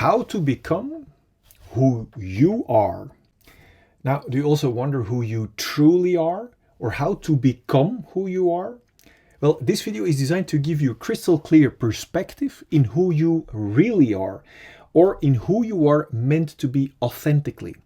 How to become who you are. Now, do you also wonder who you truly are, or how to become who you are? Well, this video is designed to give you crystal clear perspective in who you really are, or in who you are meant to be authentically,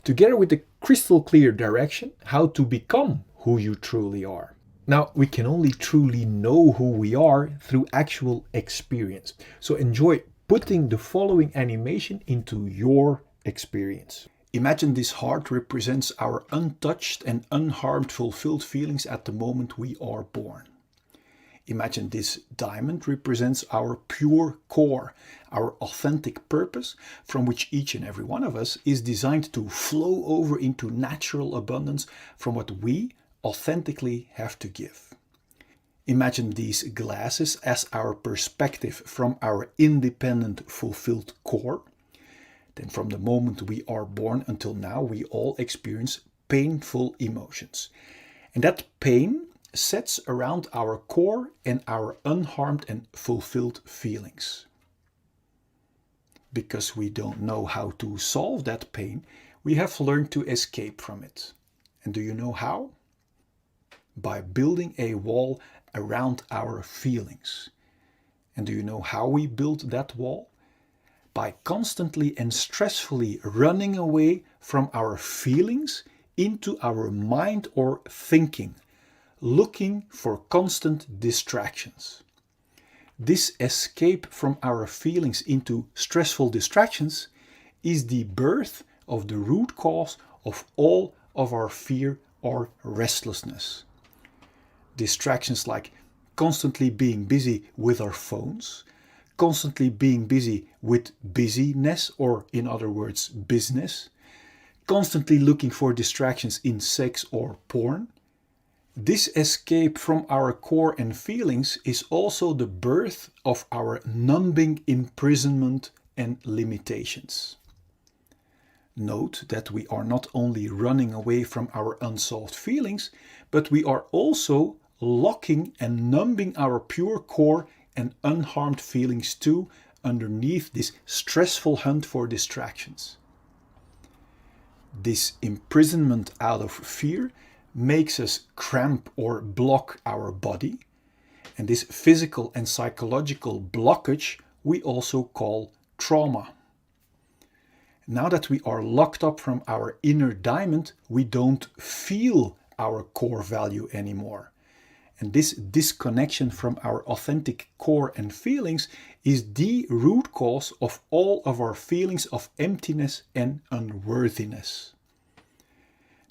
together with the crystal clear direction how to become who you truly are. Now, we can only truly know who we are through actual experience. So enjoy putting the following animation into your experience. Imagine this heart represents our untouched and unharmed fulfilled feelings at the moment we are born. Imagine this diamond represents our pure core, our authentic purpose, from which each and every one of us is designed to flow over into natural abundance from what we authentically have to give. Imagine these glasses as our perspective from our independent, fulfilled core. Then from the moment we are born until now, we all experience painful emotions. And that pain sets around our core and our unharmed and fulfilled feelings. Because we don't know how to solve that pain, we have learned to escape from it. And do you know how? By building a wall around our feelings. And do you know how we build that wall? By constantly and stressfully running away from our feelings into our mind or thinking, looking for constant distractions. This escape from our feelings into stressful distractions is the birth of the root cause of all of our fear or restlessness. Distractions like constantly being busy with our phones, constantly being busy with busyness, or in other words, business, constantly looking for distractions in sex or porn. This escape from our core and feelings is also the birth of our numbing imprisonment and limitations. Note that we are not only running away from our unsolved feelings, but we are also locking and numbing our pure core and unharmed feelings too underneath this stressful hunt for distractions. This imprisonment out of fear makes us cramp or block our body, and this physical and psychological blockage we also call trauma. Now that we are locked up from our inner diamond, we don't feel our core value anymore. And this disconnection from our authentic core and feelings is the root cause of all of our feelings of emptiness and unworthiness.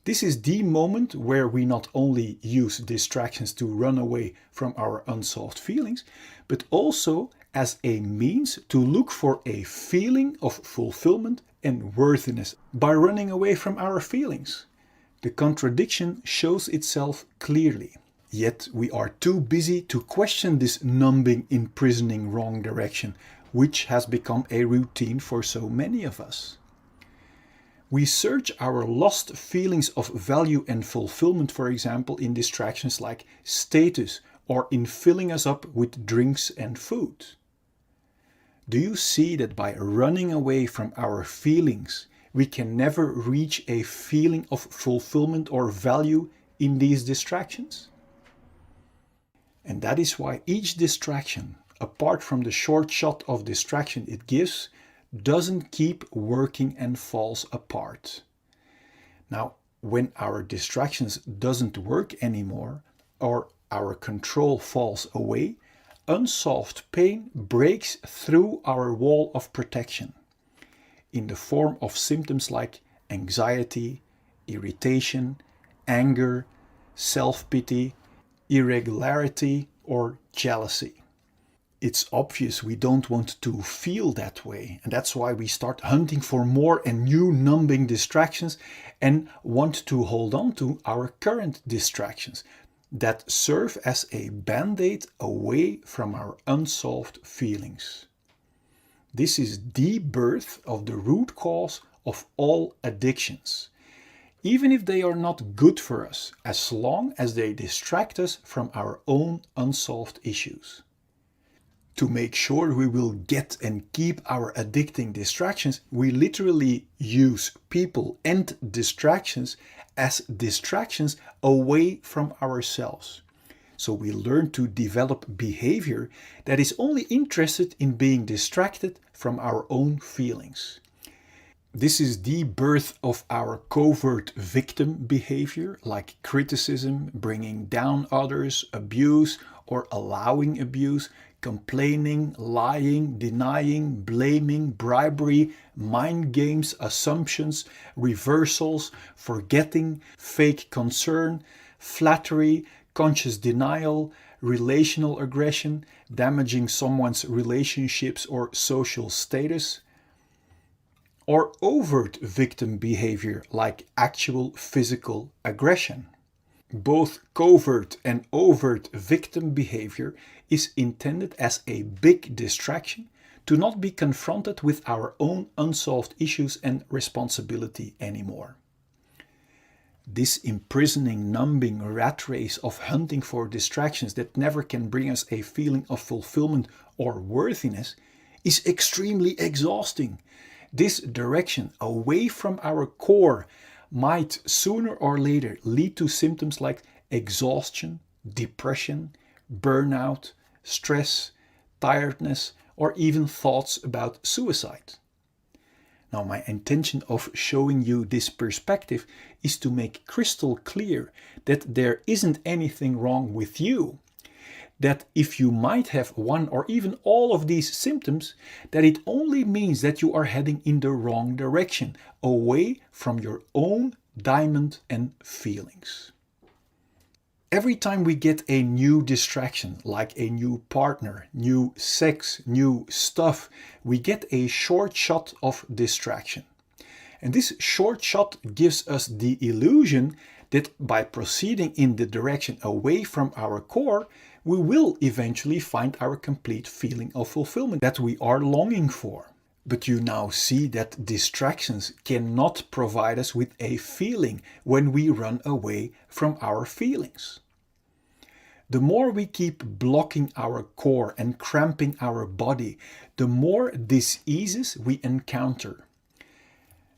This is the moment where we not only use distractions to run away from our unsolved feelings, but also as a means to look for a feeling of fulfillment and worthiness by running away from our feelings. The contradiction shows itself clearly. Yet we are too busy to question this numbing, imprisoning wrong direction, which has become a routine for so many of us. We search our lost feelings of value and fulfillment, for example, in distractions like status or in filling us up with drinks and food. Do you see that by running away from our feelings, we can never reach a feeling of fulfillment or value in these distractions? And that is why each distraction, apart from the short shot of distraction it gives, doesn't keep working and falls apart. Now, when our distractions doesn't work anymore, or our control falls away, unsolved pain breaks through our wall of protection in the form of symptoms like anxiety, irritation, anger, self-pity, irregularity, or jealousy. It's obvious we don't want to feel that way, and that's why we start hunting for more and new numbing distractions and want to hold on to our current distractions that serve as a band-aid away from our unsolved feelings. This is the birth of the root cause of all addictions, even if they are not good for us, as long as they distract us from our own unsolved issues. To make sure we will get and keep our addicting distractions, we literally use people and distractions as distractions away from ourselves. So we learn to develop behavior that is only interested in being distracted from our own feelings. This is the birth of our covert victim behavior, like criticism, bringing down others, abuse or allowing abuse, complaining, lying, denying, blaming, bribery, mind games, assumptions, reversals, forgetting, fake concern, flattery, conscious denial, relational aggression, damaging someone's relationships or social status, or overt victim behavior like actual physical aggression. Both covert and overt victim behavior is intended as a big distraction to not be confronted with our own unsolved issues and responsibility anymore. This imprisoning, numbing rat race of hunting for distractions that never can bring us a feeling of fulfillment or worthiness is extremely exhausting. This direction away from our core might sooner or later lead to symptoms like exhaustion, depression, burnout, stress, tiredness, or even thoughts about suicide. Now, my intention of showing you this perspective is to make crystal clear that there isn't anything wrong with you. That if you might have one or even all of these symptoms, that it only means that you are heading in the wrong direction, away from your own diamond and feelings. Every time we get a new distraction, like a new partner, new sex, new stuff, we get a short shot of distraction. And this short shot gives us the illusion that by proceeding in the direction away from our core, we will eventually find our complete feeling of fulfillment that we are longing for. But you now see that distractions cannot provide us with a feeling when we run away from our feelings. The more we keep blocking our core and cramping our body, the more diseases we encounter.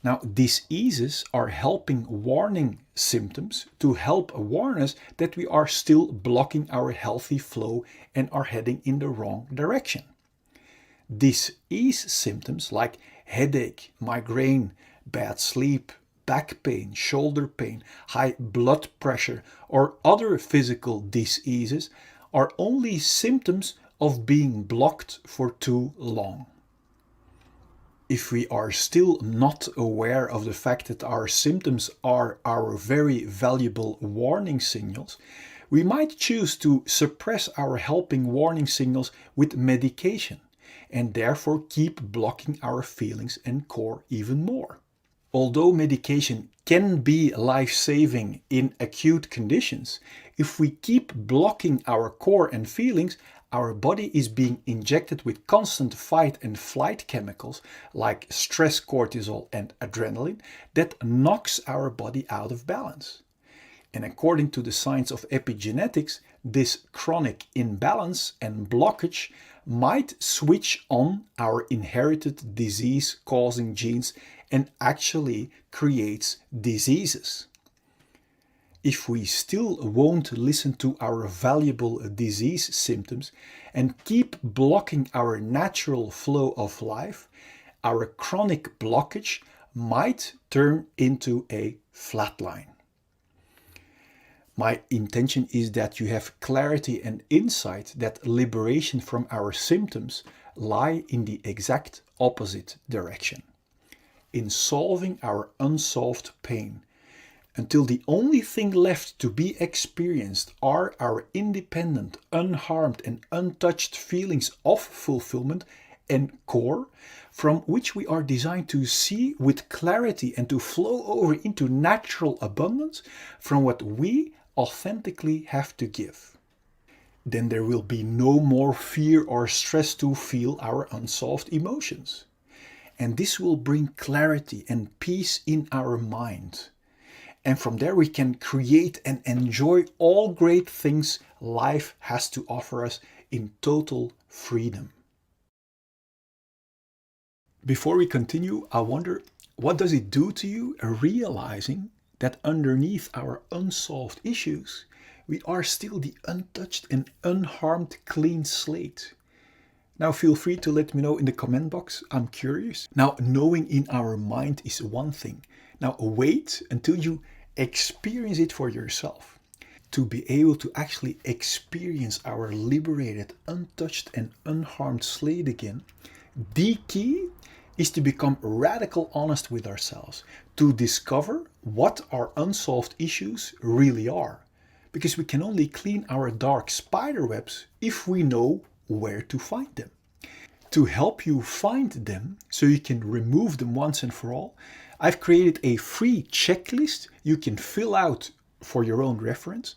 Now, diseases are helping warning symptoms to help warn us that we are still blocking our healthy flow and are heading in the wrong direction. Disease symptoms like headache, migraine, bad sleep, back pain, shoulder pain, high blood pressure, or other physical diseases are only symptoms of being blocked for too long. If we are still not aware of the fact that our symptoms are our very valuable warning signals, we might choose to suppress our helping warning signals with medication and therefore keep blocking our feelings and core even more. Although medication can be life-saving in acute conditions, if we keep blocking our core and feelings, our body is being injected with constant fight and flight chemicals like stress cortisol and adrenaline that knocks our body out of balance. And according to the science of epigenetics, this chronic imbalance and blockage might switch on our inherited disease-causing genes and actually creates diseases. If we still won't listen to our valuable disease symptoms and keep blocking our natural flow of life, our chronic blockage might turn into a flatline. My intention is that you have clarity and insight that liberation from our symptoms lie in the exact opposite direction, in solving our unsolved pain, until the only thing left to be experienced are our independent, unharmed and untouched feelings of fulfillment and core, from which we are designed to see with clarity and to flow over into natural abundance from what we authentically have to give. Then there will be no more fear or stress to feel our unsolved emotions. And this will bring clarity and peace in our mind. And from there we can create and enjoy all great things life has to offer us in total freedom. Before we continue, I wonder, what does it do to you realizing that underneath our unsolved issues, we are still the untouched and unharmed clean slate? Now feel free to let me know in the comment box. I'm curious. Now, knowing in our mind is one thing. Now wait until you experience it for yourself. To be able to actually experience our liberated, untouched and unharmed slate again, the key is to become radical honest with ourselves, to discover what our unsolved issues really are. Because we can only clean our dark spider webs if we know where to find them. To help you find them so you can remove them once and for all, I've created a free checklist you can fill out for your own reference.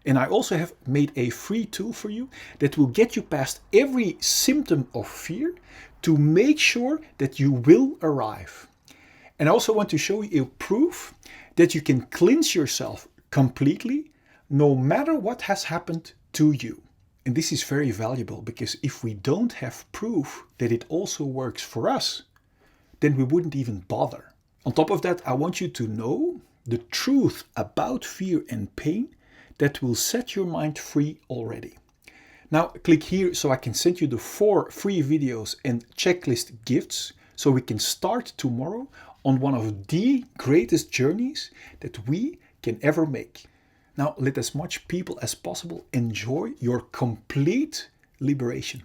And I also have made a free tool for you that will get you past every symptom of fear to make sure that you will arrive. And I also want to show you a proof that you can cleanse yourself completely no matter what has happened to you. And this is very valuable because if we don't have proof that it also works for us, then we wouldn't even bother. On top of that, I want you to know the truth about fear and pain that will set your mind free already. Now click here so I can send you the 4 free videos and checklist gifts so we can start tomorrow on one of the greatest journeys that we can ever make. Now let as much people as possible enjoy your complete liberation.